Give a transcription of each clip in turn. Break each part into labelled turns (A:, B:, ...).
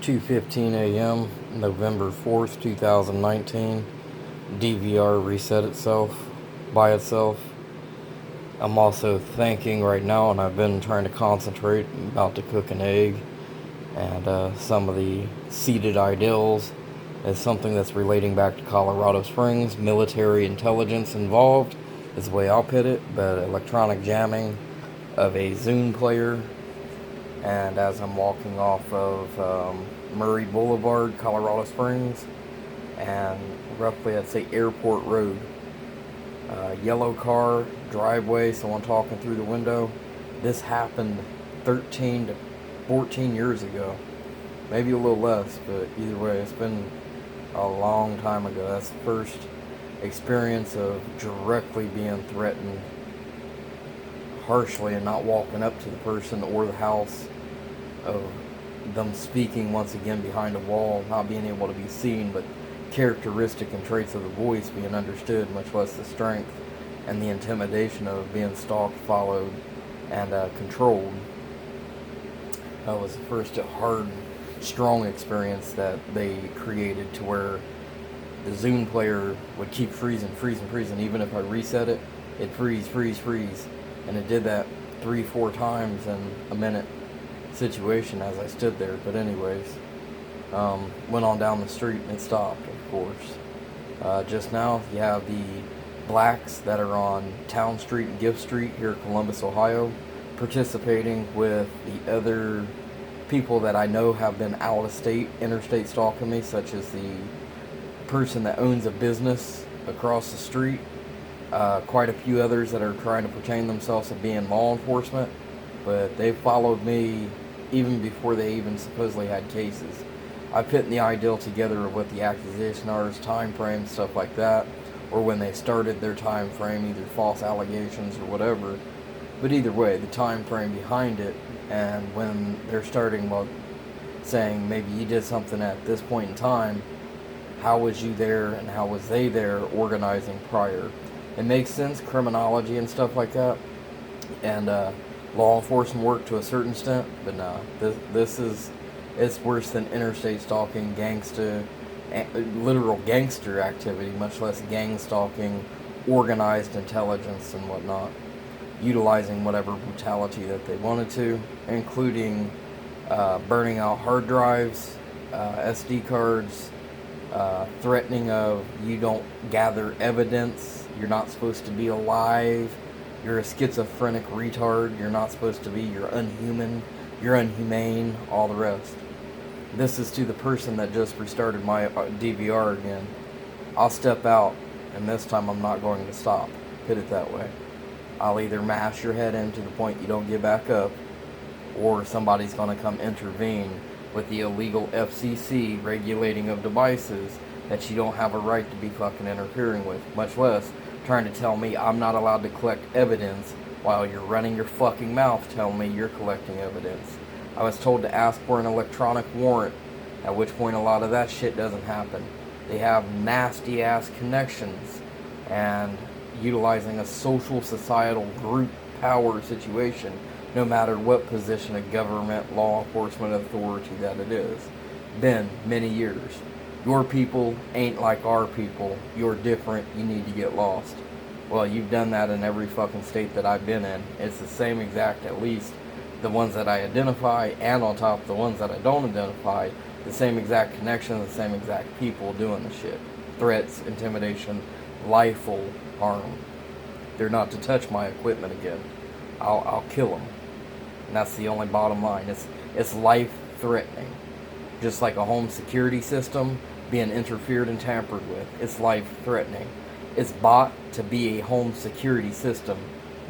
A: 2:15 a.m., November 4th, 2019. DVR reset itself by itself. I'm also thinking right now, and I've been trying to concentrate, about to cook an egg, and some of the seated ideals is something that's relating back to Colorado Springs. Military intelligence involved is the way I'll put it, but electronic jamming of a Zune player. And as I'm walking off of Murray Boulevard, Colorado Springs, and roughly I'd say Airport Road, yellow car, driveway, someone talking through the window. This happened 13 to 14 years ago. Maybe a little less, but either way, it's been a long time ago. That's the first experience of directly being threatened harshly and not walking up to the person or the house, of them speaking once again behind a wall, not being able to be seen, but characteristic and traits of the voice being understood, much less the strength and the intimidation of being stalked, followed, and controlled. That was the first hard, strong experience that they created, to where the Zune player would keep freezing. Even if I reset it, it'd freeze. And it did that 3-4 times in a minute situation as I stood there. But anyways, went on down the street and it stopped, of course. Just now, you have the blacks that are on Town Street and Gift Street here in Columbus, Ohio, participating with the other people that I know have been out of state, interstate stalking me, such as the person that owns a business across the street. Quite a few others that are trying to portray themselves as being law enforcement, but they followed me even before they even supposedly had cases. I put the ideal together of what the accusation are, time frame, stuff like that, or when they started their time frame, either false allegations or whatever. But either way, the time frame behind it, and when they're starting, well, saying maybe you did something at this point in time, how was you there and how was they there organizing prior? It makes sense, criminology and stuff like that, and law enforcement work to a certain extent, but no, it's worse than interstate stalking, literal gangster activity, much less gang stalking, organized intelligence and whatnot, utilizing whatever brutality that they wanted to, including burning out hard drives, SD cards, threatening of you don't gather evidence, you're not supposed to be alive, you're a schizophrenic retard, you're not supposed to be, you're unhuman, you're unhumane, all the rest. This is to the person that just restarted my DVR again. I'll step out, and this time I'm not going to stop. Put it that way. I'll either mash your head in to the point you don't get back up, or somebody's going to come intervene with the illegal FCC regulating of devices that you don't have a right to be fucking interfering with, much less trying to tell me I'm not allowed to collect evidence while you're running your fucking mouth telling me you're collecting evidence. I was told to ask for an electronic warrant, at which point a lot of that shit doesn't happen. They have nasty ass connections and utilizing a social societal group power situation, no matter what position of government, law enforcement authority that it is. Been many years. Your people ain't like our people. You're different. You need to get lost. Well, you've done that in every fucking state that I've been in. It's the same exact, at least the ones that I identify, and on top of the ones that I don't identify, the same exact connections, the same exact people doing the shit. Threats, intimidation, lifeful harm. They're not to touch my equipment again. I'll kill them. And that's the only bottom line. It's life-threatening. Just like a home security system being interfered and tampered with. It's life-threatening. It's bought to be a home security system,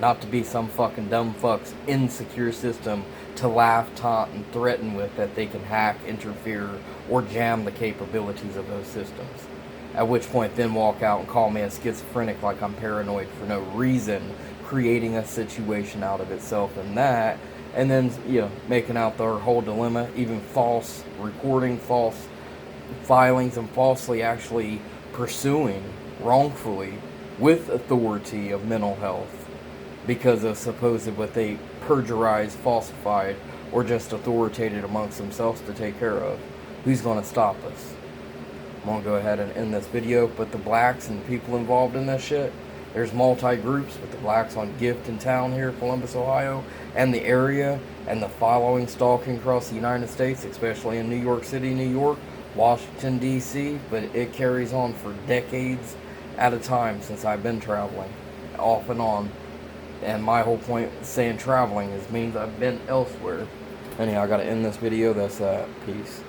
A: not to be some fucking dumb fuck's insecure system to laugh, taunt, and threaten with that they can hack, interfere, or jam the capabilities of those systems. At which point then walk out and call me a schizophrenic like I'm paranoid for no reason, creating a situation out of itself and that, and then, making out their whole dilemma, even false recording, false filings, and falsely actually pursuing wrongfully with authority of mental health because of supposed what they perjurized, falsified, or just authoritated amongst themselves to take care of. who's going to stop us? I'm going to go ahead and end this video, but the blacks and the people involved in this shit, there's multi-groups, but the blacks on Gift in town here, Columbus, Ohio, and the area, and the following stalking across the United States, especially in New York City, New York, Washington, D.C., but it carries on for decades at a time since I've been traveling, off and on. And my whole point saying traveling is means I've been elsewhere. Anyhow, I gotta end this video. That's that. Peace.